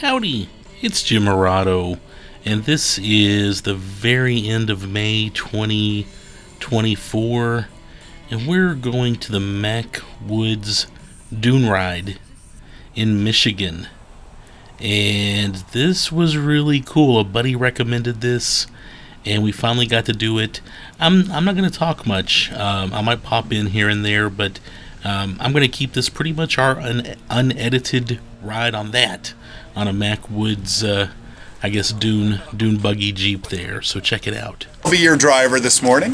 Howdy, it's Jim Morado, and this is the very end of May 2024, and we're going to the Mac Woods Dune Ride in Michigan. And this was really cool. A buddy recommended this, and we finally got to do it. I'm not going to talk much. I might pop in here and there, but I'm going to keep this pretty much our unedited ride on a Mac Woods, I guess, Dune buggy Jeep there. So check it out. I'll be your driver this morning.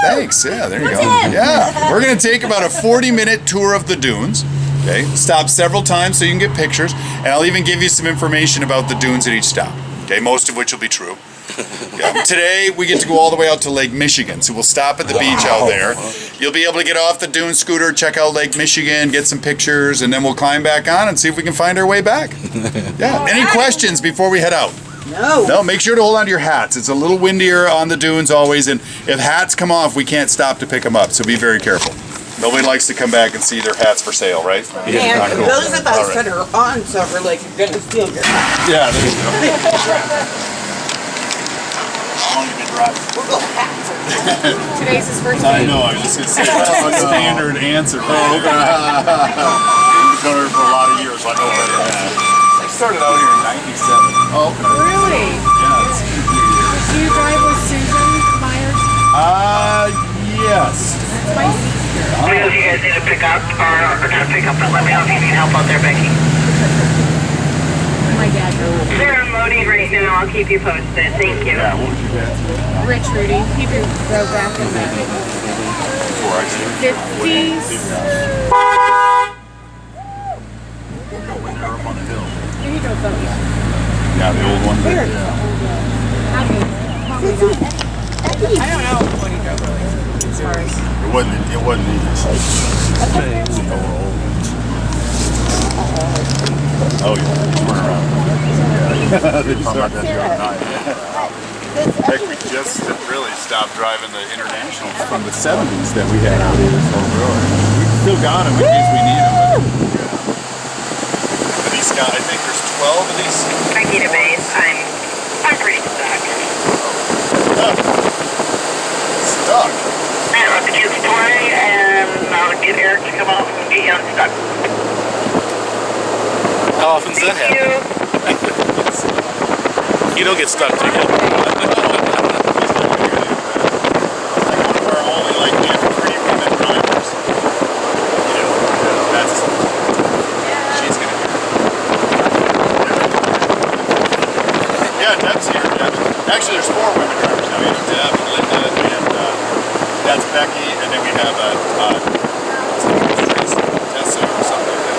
Thanks. Yeah, there you go. Yeah, we're going to take about a 40-minute tour of the dunes. Okay, stop several times so you can get pictures, and I'll even give you some information about the dunes at each stop. Okay, most of which will be true. Okay. Today we get to go all the way out to Lake Michigan, so we'll stop at the beach out there. You'll be able to get off the dune scooter, check out Lake Michigan, get some pictures, and then we'll climb back on and see if we can find our way back. Yeah. Any questions before we head out? No, make sure to hold on to your hats. It's a little windier on the dunes always, and if hats come off, we can't stop to pick them up, so be very careful. Nobody likes to come back and see their hats for sale, right? Yeah, cool. those of us that are on Silver Lake are going to steal your hat. Yeah, there you go. How long have you been driving? We'll go hats. Today's his first I day. know, I was just going to say, that's a standard answer. You've been for a lot of years, I know better than that. I started out here in 97. Oh, okay. Really? Yeah, it's been a few years. Do you drive with Susan Myers? Yes. That's my sister. Let me know if you guys need to pick up or not pick up, but let me know if you need help out there, Becky. My dad drove. They're unloading right now. I'll keep you posted. Thank you. Yeah, what was your dad's name? Rich Rudy. He drove back in the Before I see 50s. When they're up on the hill. He drove those. Yeah, the old one. I mean, probably not. I don't know what he drove really. As far as It wasn't easy. Oh yeah, turn around. They talk about that the other night. Heck, we just really stopped driving the internationals from the 70s that we had out here. So we still got them in case we need them. But these guys, I think there's 12 of these. Becky to base. I'm pretty stuck. Stuck. Yeah, let the kids play, and I'll get Eric to come out and get you unstuck. How often does that Thank happen? you. You don't get stuck, do you? Actually, there's 4 women drivers now. You know, Deb and Linda, and that's Becky, and then we have Tessa or something like that.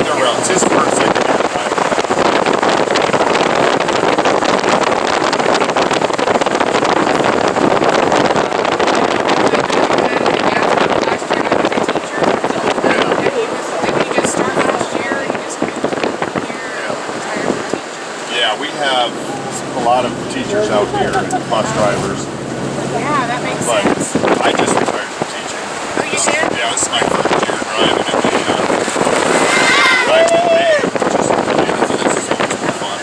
They're around. It's his first thing. A lot of teachers out here and bus drivers. yeah, that makes But sense. I just retired from teaching. Oh, you did? Yeah, this is my first year driving in the driving in Maine. This is so much more fun.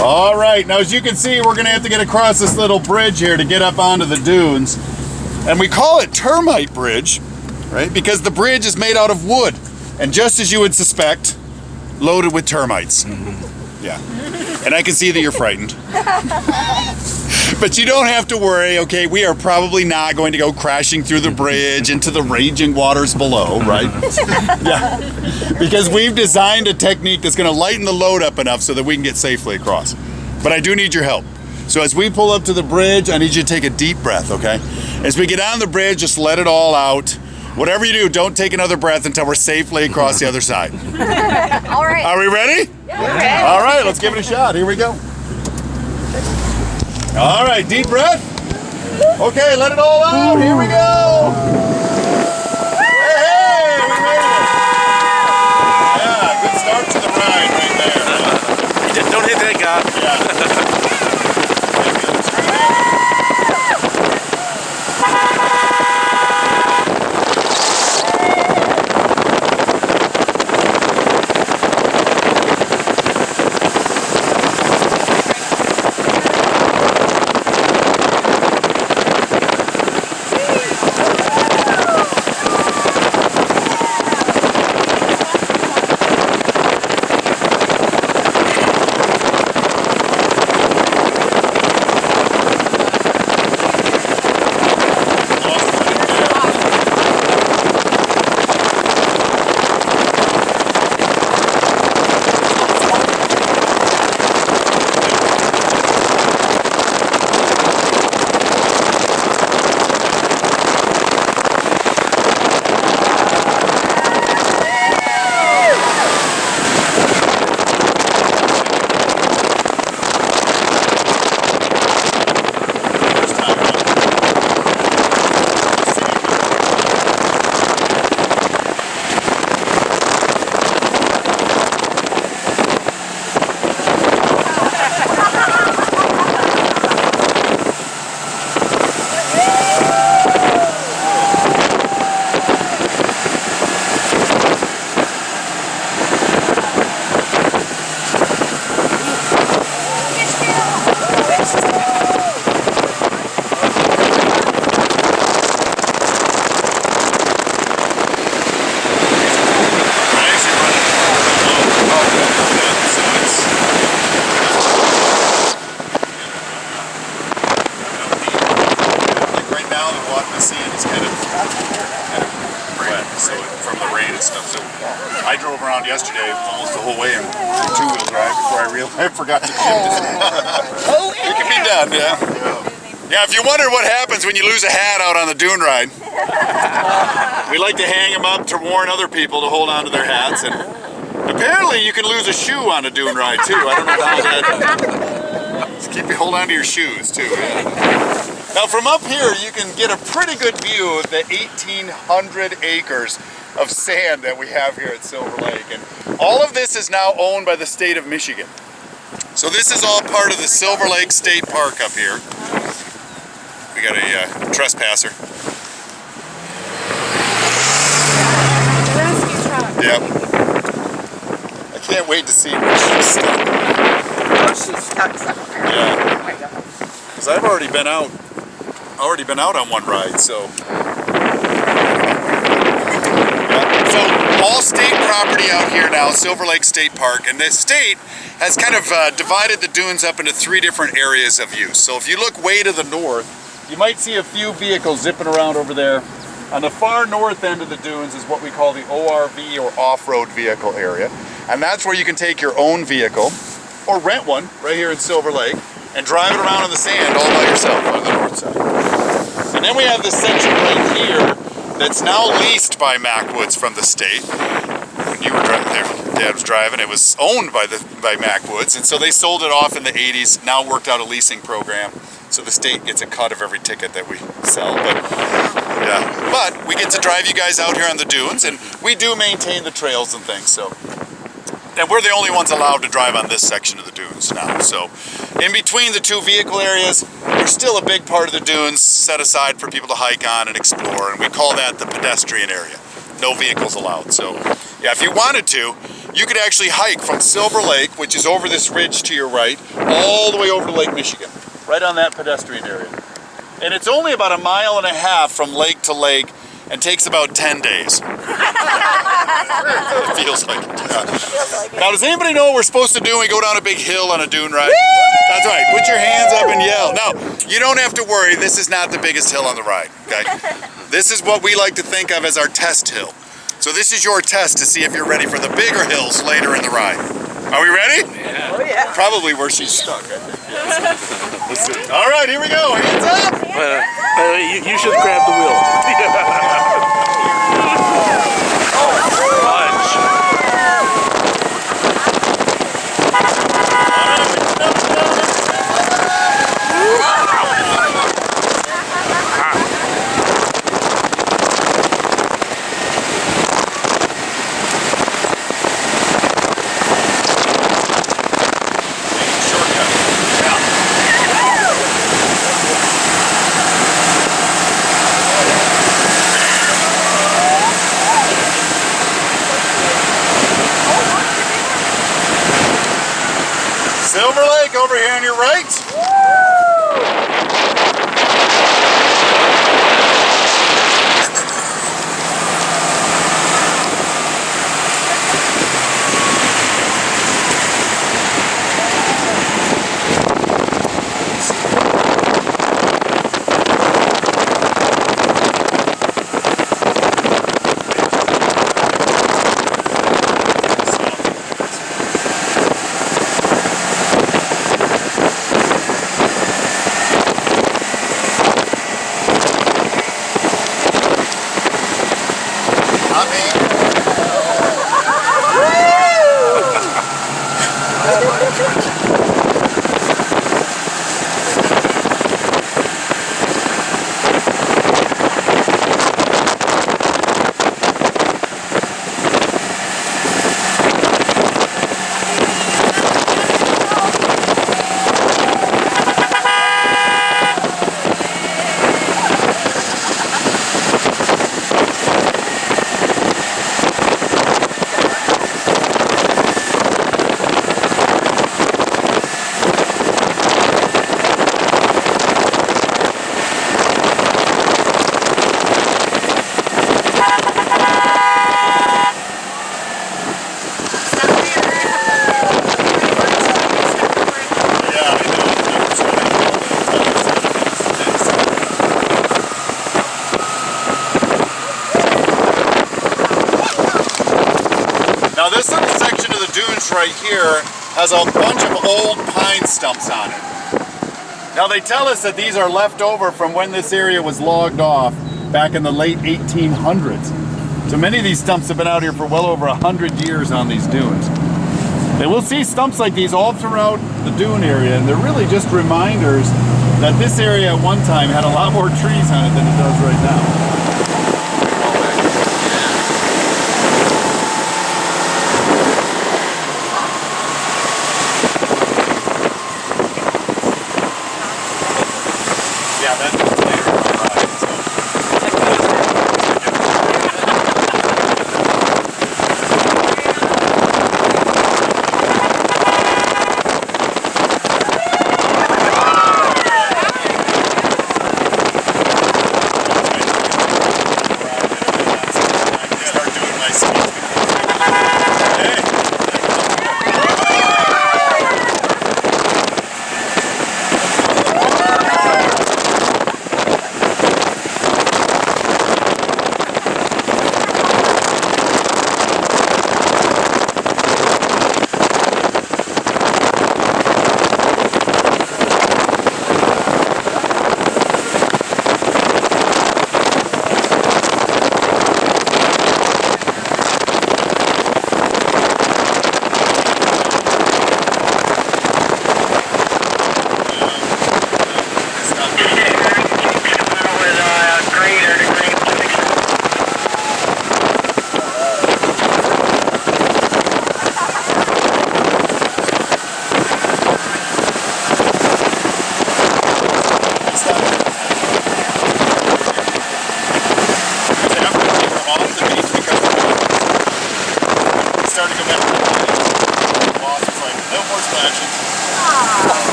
All right, now as you can see, we're going to have to get across this little bridge here to get up onto the dunes. And we call it Termite Bridge, right? Because the bridge is made out of wood. And just as you would suspect, loaded with termites. Yeah. And I can see that you're frightened. But you don't have to worry, okay? We are probably not going to go crashing through the bridge into the raging waters below, right? Yeah. Because we've designed a technique that's going to lighten the load up enough so that we can get safely across. But I do need your help. So as we pull up to the bridge, I need you to take a deep breath, okay? As we get on the bridge, just let it all out. Whatever you do, don't take another breath until we're safely across the other side. All right. Are we ready? Yeah. All right, let's give it a shot. Here we go. All right, deep breath. Okay, let it all out. Here we go. Hey, we made it. Yeah, good start to the ride right there. Don't hit that guy. Yeah. I drove around yesterday almost the whole way in two-wheel drive before I realized I forgot to shift it. It can be done, yeah. Yeah, if you wonder what happens when you lose a hat out on the dune ride, we like to hang them up to warn other people to hold on to their hats. And apparently you can lose a shoe on a dune ride too. I don't know how that... Just keep you hold on to your shoes too. Yeah. Now from up here you can get a pretty good view of the 1,800 acres of sand that we have here at Silver Lake. And all of this is now owned by the state of Michigan. So this is all part of the Silver Lake State Park up here. We got a trespasser. Rescue truck. Yep. I can't wait to see where she's stuck. Oh, she's stuck somewhere. Yeah. Oh my God. Because I've already been out on one ride, so. So all state property out here now, Silver Lake State Park, and the state has kind of divided the dunes up into 3 different areas of use. So if you look way to the north, you might see a few vehicles zipping around over there. On the far north end of the dunes is what we call the ORV, or off-road vehicle area. And that's where you can take your own vehicle, or rent one, right here in Silver Lake, and drive it around in the sand all by yourself on the north side. And then we have this section right here that's now leased by Macwoods from the state. When you were driving there, Dad was driving, it was owned by Macwoods, and so they sold it off in the 80s, now worked out a leasing program, so the state gets a cut of every ticket that we sell. But we get to drive you guys out here on the dunes, and we do maintain the trails and things, so. And we're the only ones allowed to drive on this section of the dunes now. So in between the 2 vehicle areas, there's still a big part of the dunes set aside for people to hike on and explore, and we call that the pedestrian area. No vehicles allowed. So yeah, if you wanted to, you could actually hike from Silver Lake, which is over this ridge to your right, all the way over to Lake Michigan, right on that pedestrian area. And it's only about 1.5 miles from lake to lake, and takes about 10 days. It feels like it. Yeah. Now, does anybody know what we're supposed to do when we go down a big hill on a dune ride? That's right. Put your hands up and yell. Now, you don't have to worry. This is not the biggest hill on the ride. Okay? This is what we like to think of as our test hill. So this is your test to see if you're ready for the bigger hills later in the ride. Are we ready? Yeah. Oh yeah. Probably where she's stuck. I think. Yeah, let's see. All right, here we go. Hands up. You should grab the wheel. Silver Lake over here on your right. here has a bunch of old pine stumps on it. Now they tell us that these are left over from when this area was logged off back in the late 1800s. So many of these stumps have been out here for well over 100 years on these dunes. And we'll see stumps like these all throughout the dune area, and they're really just reminders that this area at one time had a lot more trees on it than it does right now.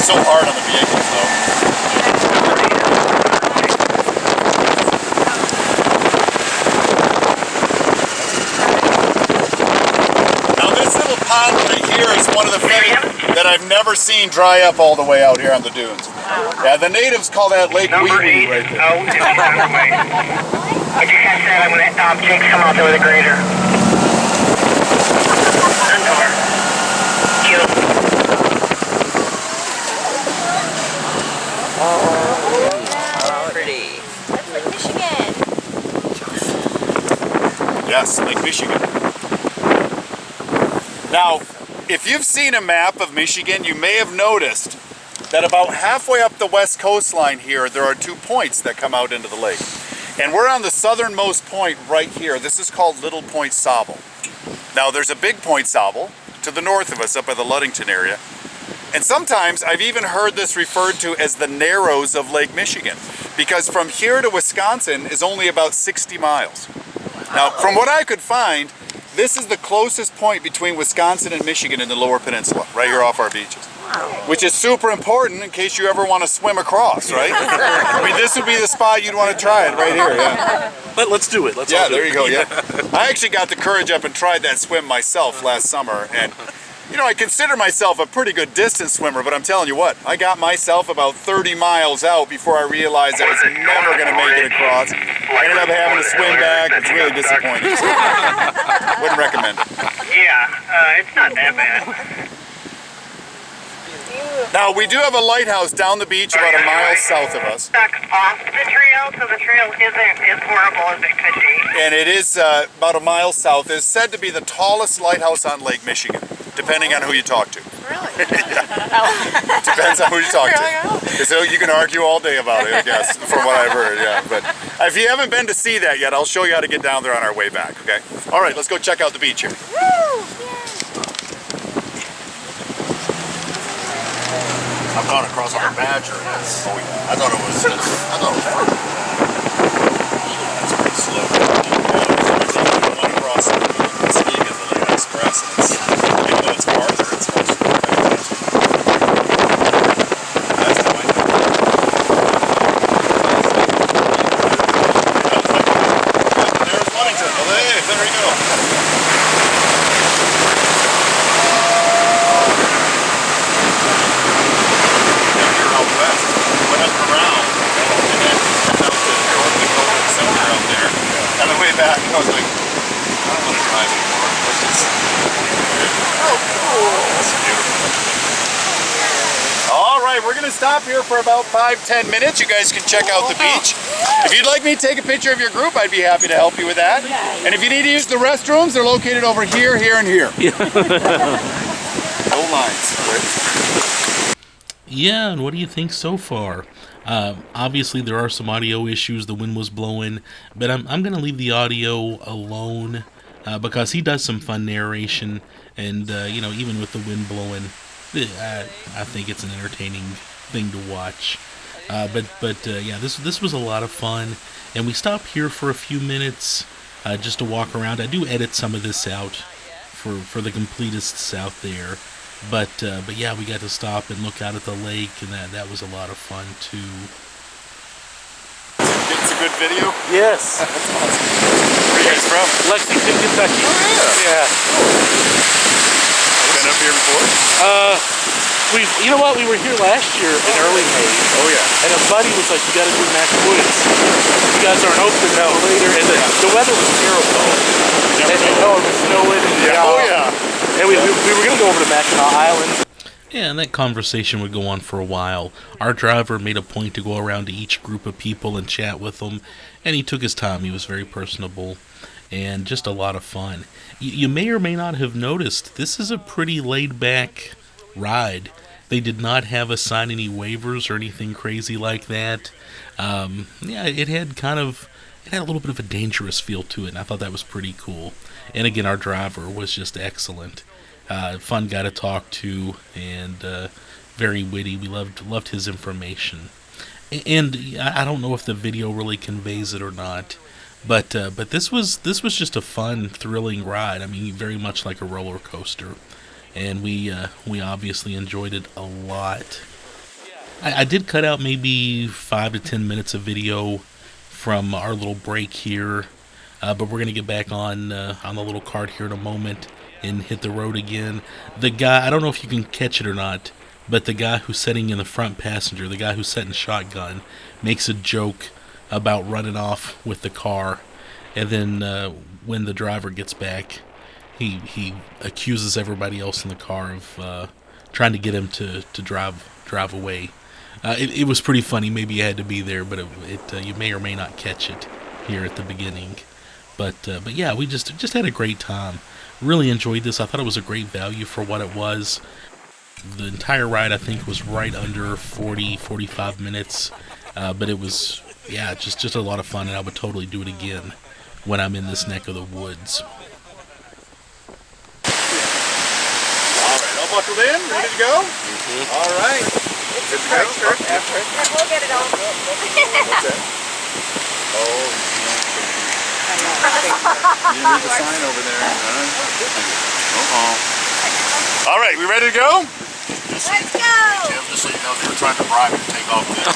So hard on the vehicles though. Now this little pond right here is one of the few that I've never seen dry up all the way out here on the dunes. Yeah, the natives call that Lake Wee Wee right there. Oh, if he's on the way. I just catch that, I'm going to Jake's come out there with a grader. Pretty. That's like Michigan. Yes, Lake Michigan. Now, if you've seen a map of Michigan, you may have noticed that about halfway up the west coastline here, there are 2 points that come out into the lake. And we're on the southernmost point right here. This is called Little Point Sauble. Now, there's a big Point Sauble to the north of us up by the Ludington area. And sometimes I've even heard this referred to as the Narrows of Lake Michigan, because from here to Wisconsin is only about 60 miles. Now, from what I could find, this is the closest point between Wisconsin and Michigan in the Lower Peninsula, right here off our beaches. Which is super important in case you ever want to swim across, right? I mean, this would be the spot you'd want to try it right here, yeah. But let's do it. Let's Yeah, all do there it. you go, yeah. I actually got the courage up and tried that swim myself last summer, and you know, I consider myself a pretty good distance swimmer, but I'm telling you what, I got myself about 30 miles out before I realized I was never going to make it across. I ended up having to swim back. It's really disappointing. Wouldn't recommend it. Yeah, it's not that bad. Now, we do have a lighthouse down the beach about a mile south of us. Stuck off the trail, so the trail isn't as horrible as it could be. And it is about a mile south. It's said to be the tallest lighthouse on Lake Michigan, depending on who you talk to. Really? Depends on who you talk to. So you can argue all day about it, I guess, from what I've heard, yeah. But if you haven't been to see that yet, I'll show you how to get down there on our way back, okay? All right, let's go check out the beach here. I've gone across on a badger. I thought it was fruit. That's pretty slow. There's even one crossing skiing in the Lake Express, and it's, even though it's farther, it's much faster. That's the way. There's Ludington. Oh, hey, there we go. West, went up around, and then out to North Dakota. I was like, I don't want to drive anymore. Let's just... That's beautiful. All right, we're gonna stop here for about 5-10 minutes. You guys can check out the beach. If you'd like me to take a picture of your group, I'd be happy to help you with that. And if you need to use the restrooms, they're located over here, here, and here. No lines. Yeah, and what do you think so far? Obviously, there are some audio issues. The wind was blowing, but I'm going to leave the audio alone because he does some fun narration, and even with the wind blowing, I think it's an entertaining thing to watch. Yeah, this was a lot of fun, and we stopped here for a few minutes just to walk around. I do edit some of this out for the completists out there. But yeah, we got to stop and look out at the lake, and that was a lot of fun too. It's a good video? Yes. That's awesome. Where are you guys from? Lexington, Kentucky. Oh, yeah. Been up here before? You know what? We were here last year in early May. Oh, yeah. And a buddy was like, "You got to do Mac Woods. You guys aren't open until later." And the weather was terrible. And it was snowing. And, Oh, yeah. And we were going to go over to Mackinac Island. Yeah, and that conversation would go on for a while. Our driver made a point to go around to each group of people and chat with them, and he took his time. He was very personable and just a lot of fun. You may or may not have noticed, this is a pretty laid-back ride. They did not have us sign any waivers or anything crazy like that. Yeah, it had a little bit of a dangerous feel to it, and I thought that was pretty cool. And again, our driver was just excellent. Fun guy to talk to, and very witty. We loved his information. And I don't know if the video really conveys it or not, but this was just a fun, thrilling ride. I mean, very much like a roller coaster, and we obviously enjoyed it a lot. I did cut out maybe 5 to 10 minutes of video from our little break here, but we're gonna get back on the little cart here in a moment and hit the road again. The guy, I don't know if you can catch it or not, but the guy who's sitting in the front passenger, the guy who's sitting shotgun, makes a joke about running off with the car, and then when the driver gets back, he accuses everybody else in the car of trying to get him to drive away. It was pretty funny. Maybe you had to be there, but you may or may not catch it here at the beginning. But yeah, we just had a great time. Really enjoyed this. I thought it was a great value for what it was. The entire ride, I think, was right under 45 minutes. But it was, yeah, just a lot of fun, and I would totally do it again when I'm in this neck of the woods. All right, all buckled in, ready to go? Mm-hmm. All right. Good to go. We'll get it on. What's that? Oh, you need the sign over there. All right, we ready to go? Let's go! Tim, just so you know, they were trying to bribe you to take off with it.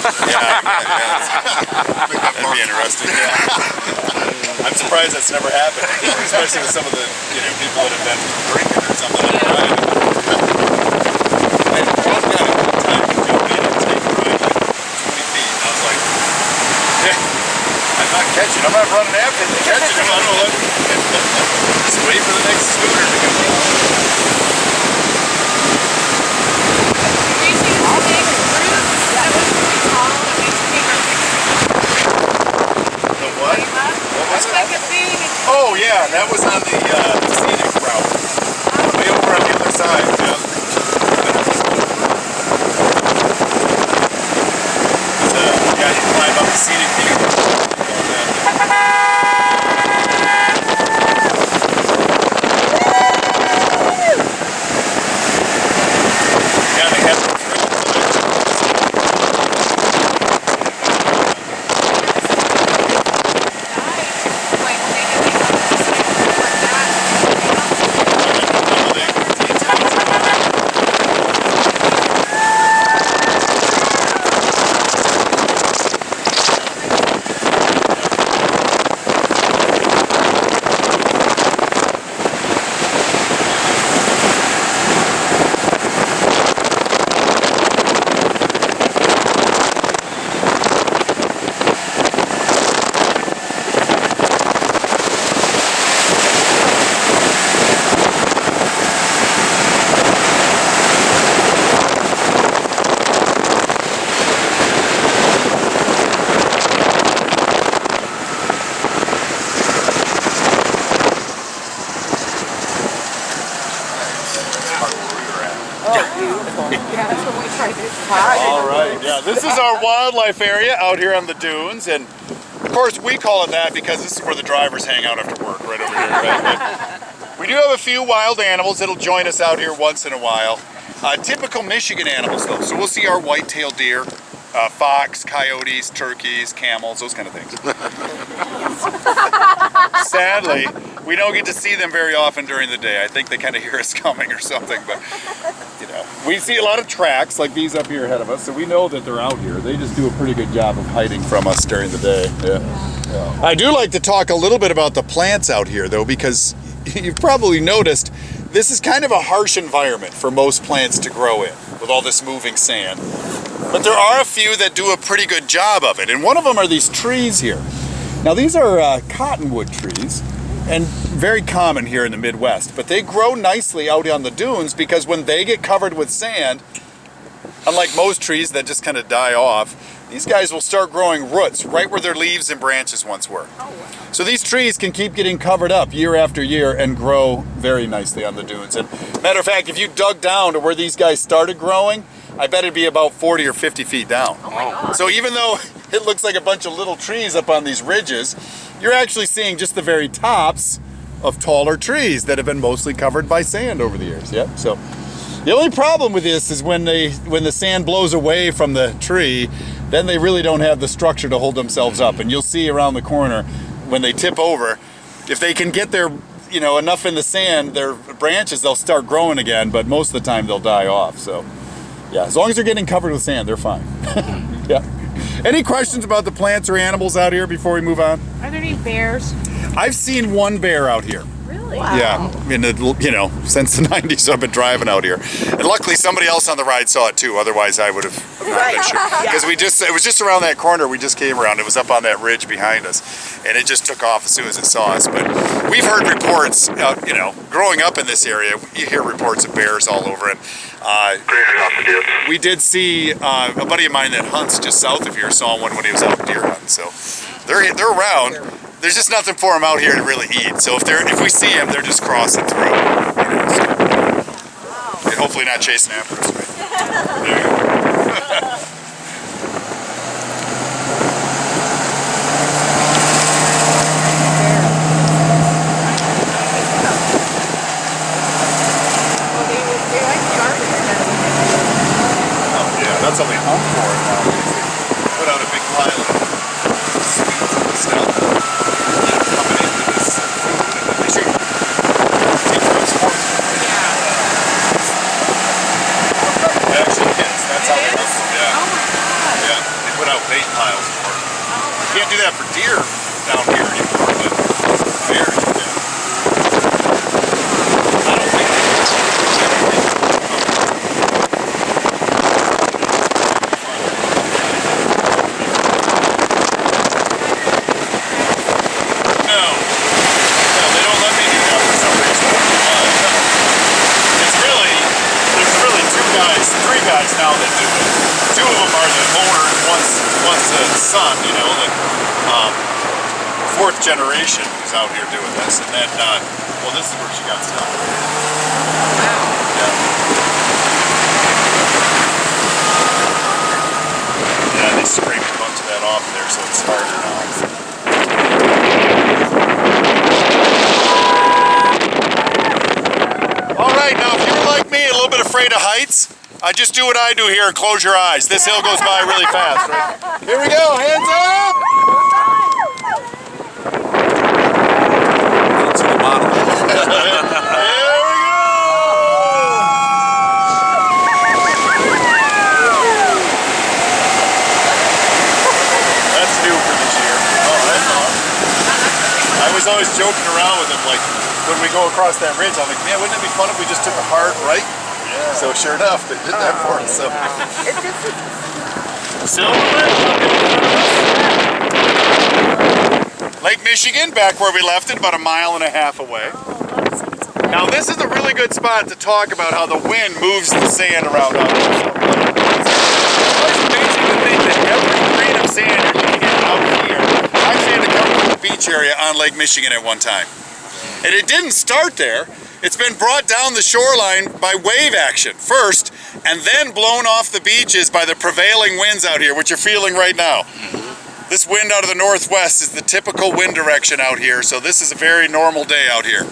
That'd be interesting. Yeah. I'm surprised that's never happened, especially with some of the people that have been drinking or something. I had one guy at one time who made it take like 20 feet, and I was like, I'm not catching. I'm not running after him. Catching him. I don't know. Just wait for the next scooter to come along. The what? What was it? Oh yeah, that was on the scenic route. Way over on the other side. Yeah, you climb up the scenic view. beautiful. Yeah, that's what we try to do. All right, yeah, this is our wildlife area out here on the dunes, and of course we call it that because this is where the drivers hang out after work, right over here. Right? But we do have a few wild animals that'll join us out here once in a while. Typical Michigan animals though, so we'll see our white-tailed deer, fox, coyotes, turkeys, camels, those kind of things. Sadly, we don't get to see them very often during the day. I think they kind of hear us coming or something, but you know. We see a lot of tracks like these up here ahead of us, so we know that they're out here. They just do a pretty good job of hiding from us during the day. Yeah. I do like to talk a little bit about the plants out here though, because you've probably noticed this is kind of a harsh environment for most plants to grow in with all this moving sand. But there are a few that do a pretty good job of it, and one of them are these trees here. Now these are cottonwood trees, and very common here in the Midwest, but they grow nicely out on the dunes because when they get covered with sand, unlike most trees that just kind of die off, these guys will start growing roots right where their leaves and branches once were. So these trees can keep getting covered up year after year and grow very nicely on the dunes. And matter of fact, if you dug down to where these guys started growing, I bet it'd be about 40 or 50 feet down. Oh my God. So even though it looks like a bunch of little trees up on these ridges, you're actually seeing just the very tops of taller trees that have been mostly covered by sand over the years. Yep. So the only problem with this is when the sand blows away from the tree, then they really don't have the structure to hold themselves up. And you'll see around the corner when they tip over, if they can get their, enough in the sand, their branches, they'll start growing again, but most of the time they'll die off. So yeah, as long as they're getting covered with sand, they're fine. Yeah. Any questions about the plants or animals out here before we move on? Are there any bears? I've seen one bear out here. Really? Wow. Yeah, since the 90s I've been driving out here. And luckily somebody else on the ride saw it too, otherwise I would have not been sure. Because it was just around that corner we just came around. It was up on that ridge behind us. And it just took off as soon as it saw us. But we've heard reports, growing up in this area, you hear reports of bears all over it. We did see a buddy of mine that hunts just south of here saw one when he was out deer hunting. So they're around. There's just nothing for them out here to really eat. So if we see them, they're just crossing through. And hopefully not chasing after us. Right? That's how they hunt for it now. They put out a big pile of sweets and stuff, coming into this food, and then they shoot. It actually hits. That's how they hunt for it. Yeah. Oh my God. Yeah. They put out bait piles for it. You can't do that for deer down here anymore, but bears, yeah. I don't think they now that do it. Two of them are the owner and one's the son, the fourth generation who's out here doing this. And then, this is where she got stuck. Wow. Yeah. Yeah, they scraped a bunch of that off there, so it's harder now. All right, now if you're like me, a little bit afraid of heights, just do what I do here and close your eyes. This hill goes by really fast, right? Here we go, hands up! To the bottom. There we go! That's new for this year. Oh, that's awesome. I was always joking around with him, like, when we go across that ridge, I'm like, man, wouldn't it be fun if we just took a hard right? Yeah. So sure enough, they did that for us. So. Lake Michigan, back where we left it, about 1.5 miles away. Now this is a really good spot to talk about how the wind moves the sand around out here. It's amazing to think that every grain of sand you're going to get out here, I've had to come from the beach area on Lake Michigan at one time. And it didn't start there. It's been brought down the shoreline by wave action first, and then blown off the beaches by the prevailing winds out here, which you're feeling right now. This wind out of the northwest is the typical wind direction out here, so this is a very normal day out here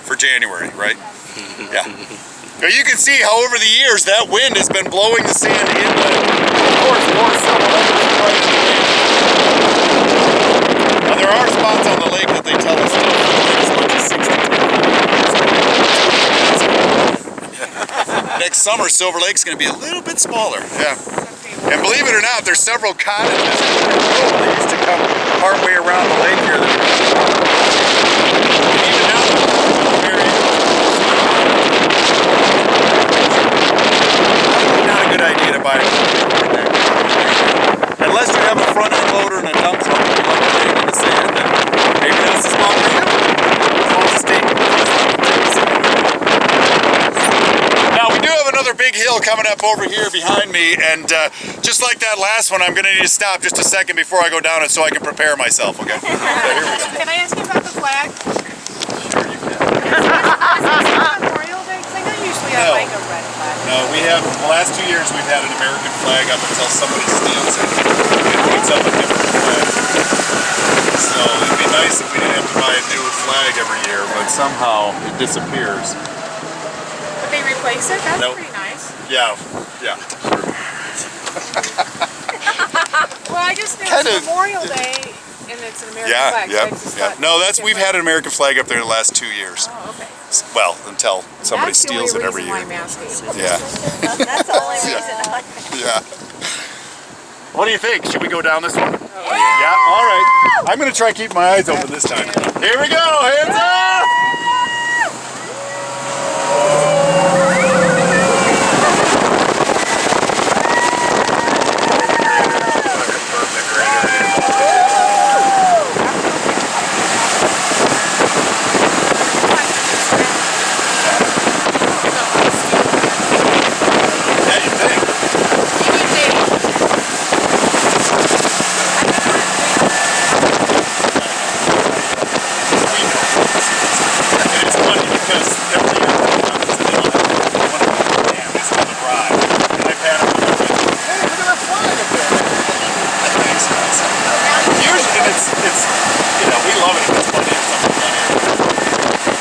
for January, right? Yeah. Now you can see how over the years that wind has been blowing the sand inland. Of course, more Silver Lake is right in the wind. Now there are spots on the lake that they tell us still as much as 60. Next summer, Silver Lake's going to be a little bit smaller. Yeah. And believe it or not, there's several cottages that used to come partway around the lake here. And even now, not a good idea to buy a there. Unless you have a front end loader and a dump truck and you like to dig in the sand, then maybe that's the spot for you. Now we do have another big hill coming up over here behind me, and just like that last one, I'm going to need to stop just a second before I go down it so I can prepare myself, okay? So here we go. Can I ask you about the flag? Sure you can. Memorial Day? Because I know usually I No. like a red flag. No, we have, the last 2 years we've had an American flag up until somebody steals it and puts up a different flag. So it'd be nice if we didn't have to buy a new flag every year, but somehow it disappears. But they replace it? That's Nope. pretty nice. Yeah, yeah. Well, I just knew Kinda- it's Memorial Day and it's an American Yeah, flag. yeah, So I just yeah. thought No, it was we've had an American flag up there the last 2 years. different. Oh, okay. Well, until somebody That's steals the it only every reason year. why I'm asking. Yeah, That's the only reason. yeah. What do you think? Should we go down this one? Yeah, all right. I'm going to try to keep my eyes open this time. Here we go, hands up! Yeah, you think? And it's funny because every year when it comes to the damn, it's on the ride. And I've had them with hey, look at that flag up there. Thanks, guys. Usually, and it's, you know, we love it if it's funny and something funny.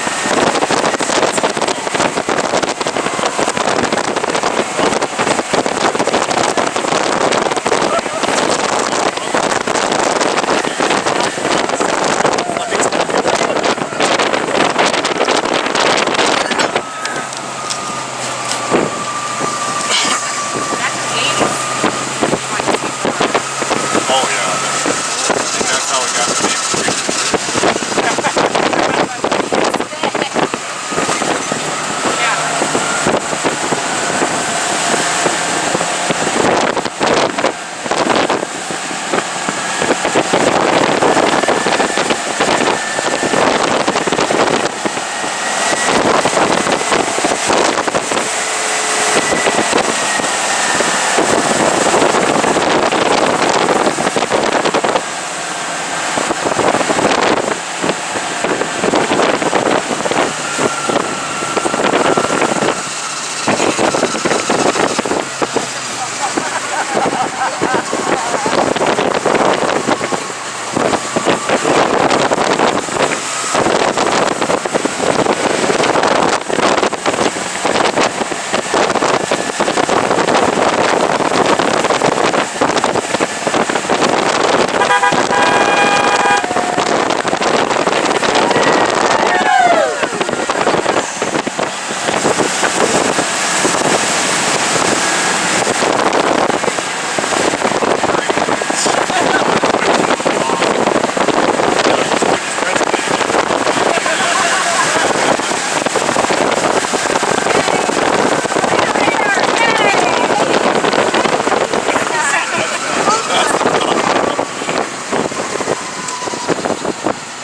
Oh, yeah. I think that's how it got the name Freedom.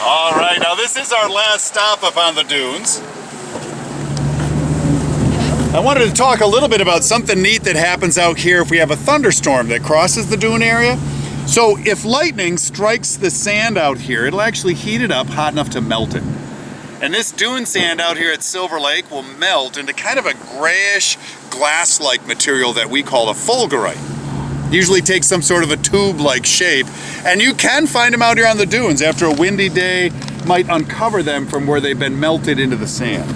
All right, now this is our last stop up on the dunes. I wanted to talk a little bit about something neat that happens out here if we have a thunderstorm that crosses the dune area. So if lightning strikes the sand out here, it'll actually heat it up hot enough to melt it. And this dune sand out here at Silver Lake will melt into kind of a grayish, glass-like material that we call a fulgurite. Usually takes some sort of a tube-like shape, and you can find them out here on the dunes. After a windy day, might uncover them from where they've been melted into the sand.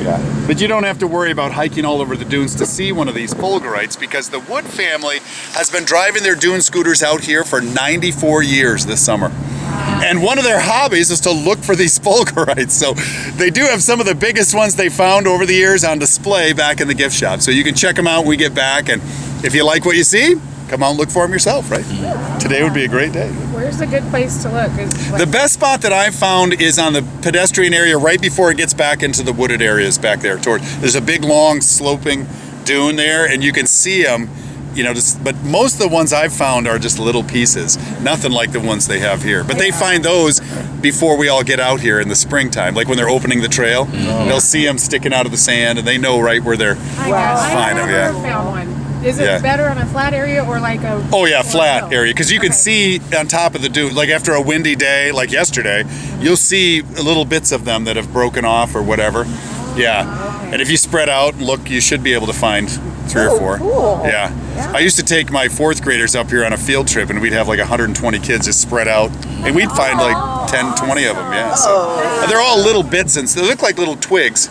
Yeah. But you don't have to worry about hiking all over the dunes to see one of these fulgurites, because the Wood family has been driving their dune scooters out here for 94 years this summer. And one of their hobbies is to look for these fulgurites. So they do have some of the biggest ones they found over the years on display back in the gift shop. So you can check them out when we get back, and if you like what you see, come out and look for them yourself, right? Today would be a great day. Where's a good place to look? The best spot that I've found is on the pedestrian area right before it gets back into the wooded areas back there. There's a big, long, sloping dune there, and you can see them, you know, but most of the ones I've found are just little pieces. Nothing like the ones they have here. But they find those before we all get out here in the springtime. Like when they're opening the trail, they'll see them sticking out of the sand, and they know right where they're find them. I've never found one. Is it better on a flat area or like a... Oh yeah, flat area, because you can see on top of the dune, like after a windy day like yesterday, you'll see little bits of them that have broken off or whatever. Yeah, and if you spread out and look, you should be able to find 3 or 4. Cool. Yeah. I used to take my 4th graders up here on a field trip, and we'd have like 120 kids just spread out, and we'd find like 10, 20 of them. Yeah, so they're all little bits, and they look like little twigs.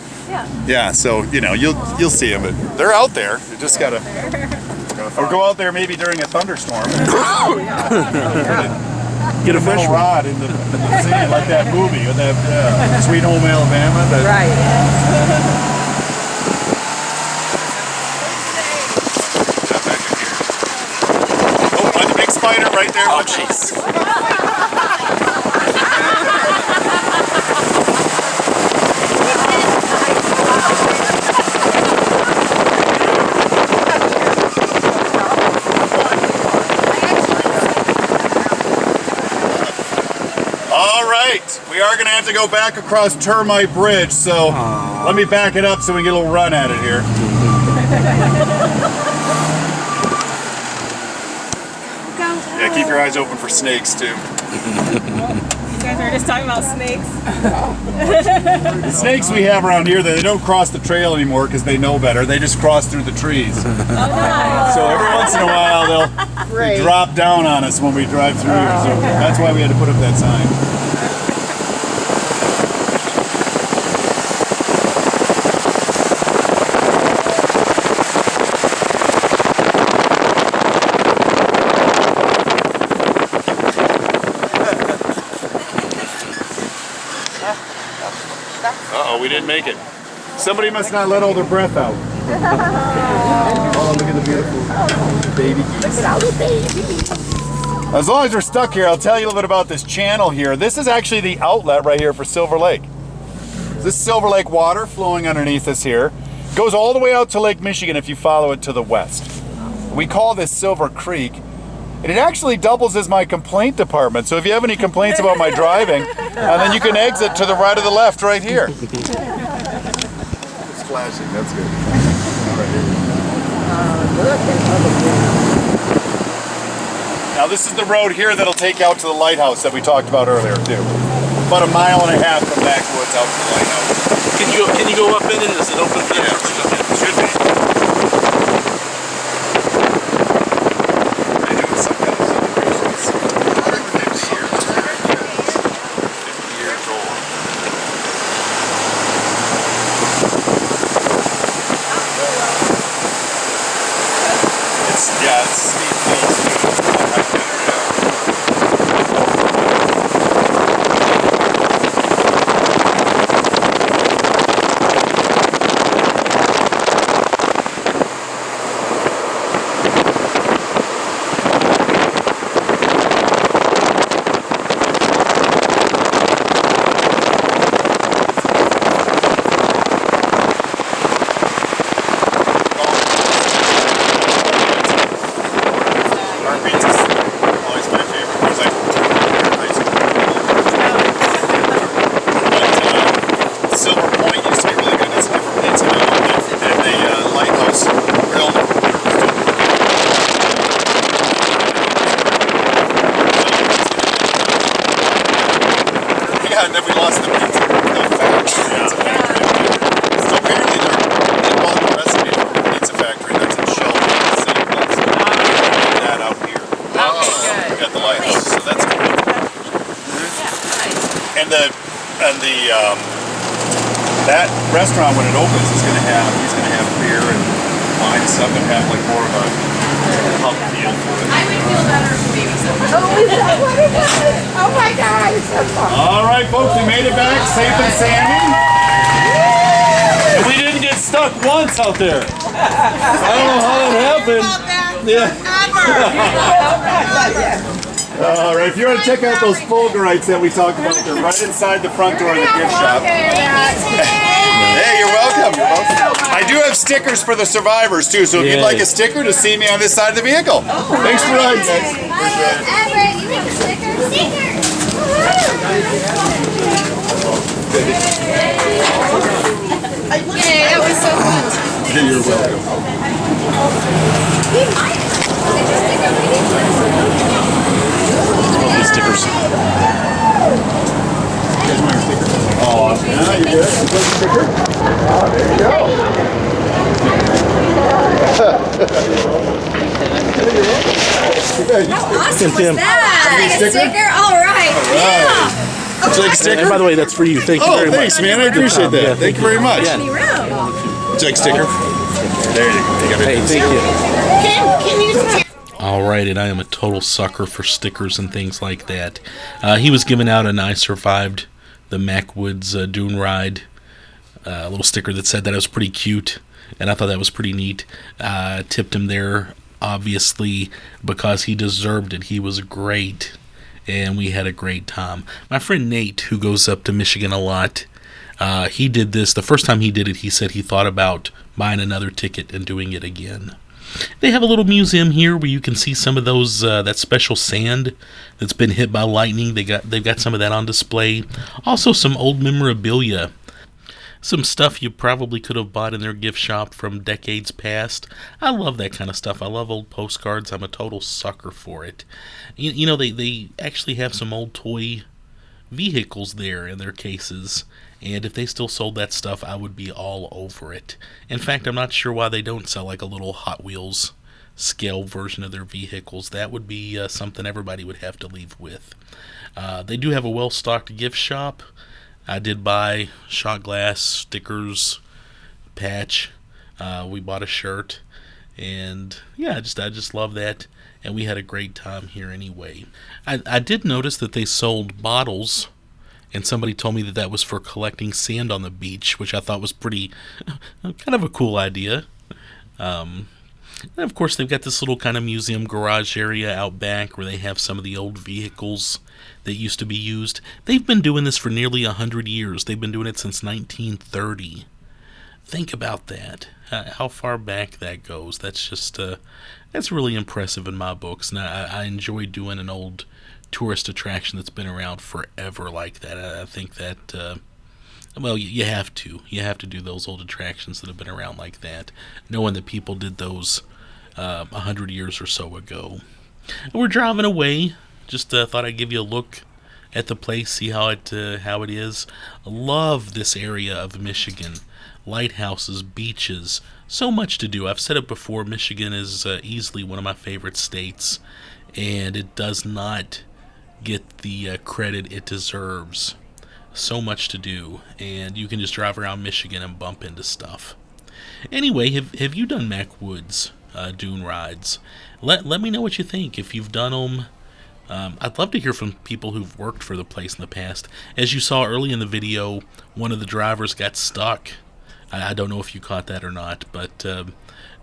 Yeah, so you know you'll see them, but they're out there. You just gotta or go out there maybe during a thunderstorm. Get a fish rod in the sand like that movie with that Sweet Home Alabama. Oh, the big spider right there. Oh, jeez. We are going to have to go back across Termite Bridge, so let me back it up so we can get a little run at it here. Yeah, keep your eyes open for snakes too. You guys are just talking about snakes? The snakes we have around here, they don't cross the trail anymore because they know better. They just cross through the trees. So every once in a while they drop down on us when we drive through here. So that's why we had to put up that sign. We didn't make it. Somebody must not let all their breath out. Oh, look at the beautiful baby geese. As long as we're stuck here, I'll tell you a little bit about this channel here. This is actually the outlet right here for Silver Lake. This Silver Lake water flowing underneath us here goes all the way out to Lake Michigan if you follow it to the west. We call this Silver Creek. And it actually doubles as my complaint department. So if you have any complaints about my driving, then you can exit to the right or the left right here. It's flashing, that's good. Now this is the road here that'll take you out to the lighthouse that we talked about earlier too. About 1.5 miles from backwoods out to the lighthouse. Can you go up in it? Is it open for that? Yeah, it should be. that restaurant when it opens he's gonna have beer and wine and stuff and have like more of a pub feel to it. I would feel better if maybe something. Oh, is that what it is? Oh my God, it's so fun. All right, folks, we made it back safe and sandy. And we didn't get stuck once out there. I don't know how that happened. All right, if you want to check out those Fulgurites that we talked about, they're right inside the front door of the gift shop. Hey, you're welcome. You're welcome. I do have stickers for the survivors too, so if you'd like a sticker to see me on this side of the vehicle. Thanks for riding, guys. Everett, you have a sticker? Yay, that was so fun. You're welcome. Love these stickers. Oh, yeah, you good? You put a sticker? Oh, there you go. How awesome was that? Like a sticker? All right. Yeah. Would you like a sticker? And by the way, that's for you. Thank you very much. Thanks, man. I appreciate that. Yeah, thank you very much. Yeah. Would you like a sticker? There you go. Hey, thank you. Can you just Alright, and I am a total sucker for stickers and things like that. He was giving out an I Survived the Macwoods Dune Ride a little sticker that said that it was pretty cute, and I thought that was pretty neat. Tipped him there, obviously, because he deserved it. He was great, and we had a great time. My friend Nate, who goes up to Michigan a lot, he did this. The first time he did it, he said he thought about buying another ticket and doing it again. They have a little museum here where you can see some of those that special sand that's been hit by lightning. They've got some of that on display. Also some old memorabilia. Some stuff you probably could have bought in their gift shop from decades past. I love that kind of stuff. I love old postcards. I'm a total sucker for it. You know, they actually have some old toy vehicles there in their cases. And if they still sold that stuff, I would be all over it. In fact, I'm not sure why they don't sell like a little Hot Wheels scale version of their vehicles. That would be something everybody would have to leave with. They do have a well-stocked gift shop. I did buy shot glass, stickers, patch. We bought a shirt. And yeah, I just love that. And we had a great time here anyway. I did notice that they sold bottles. And somebody told me that that was for collecting sand on the beach, which I thought was pretty, kind of a cool idea. And of course, they've got this little kind of museum garage area out back where they have some of the old vehicles that used to be used. They've been doing this for nearly 100 years. They've been doing it since 1930. Think about that. How far back that goes. That's just, that's really impressive in my books. And I enjoy doing an old tourist attraction that's been around forever like that. I think that, well, you have to. You have to do those old attractions that have been around like that, knowing that people did those 100 years or so ago. And we're driving away. Just thought I'd give you a look at the place, see how it is. Love this area of Michigan. Lighthouses, beaches, so much to do. I've said it before, Michigan is easily one of my favorite states, and it does not get the credit it deserves. So much to do, and you can just drive around Michigan and bump into stuff. Anyway, have you done Macwoods Dune rides? Let me know what you think. If you've done them, I'd love to hear from people who've worked for the place in the past. As you saw early in the video, one of the drivers got stuck. I don't know if you caught that or not, but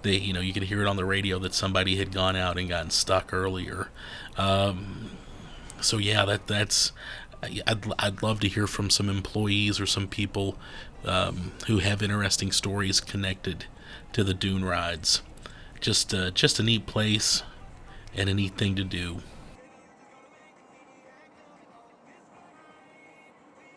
they, you could hear it on the radio that somebody had gone out and gotten stuck earlier. So yeah, that's. I'd love to hear from some employees or some people who have interesting stories connected to the Dune rides. Just a neat place and a neat thing to do.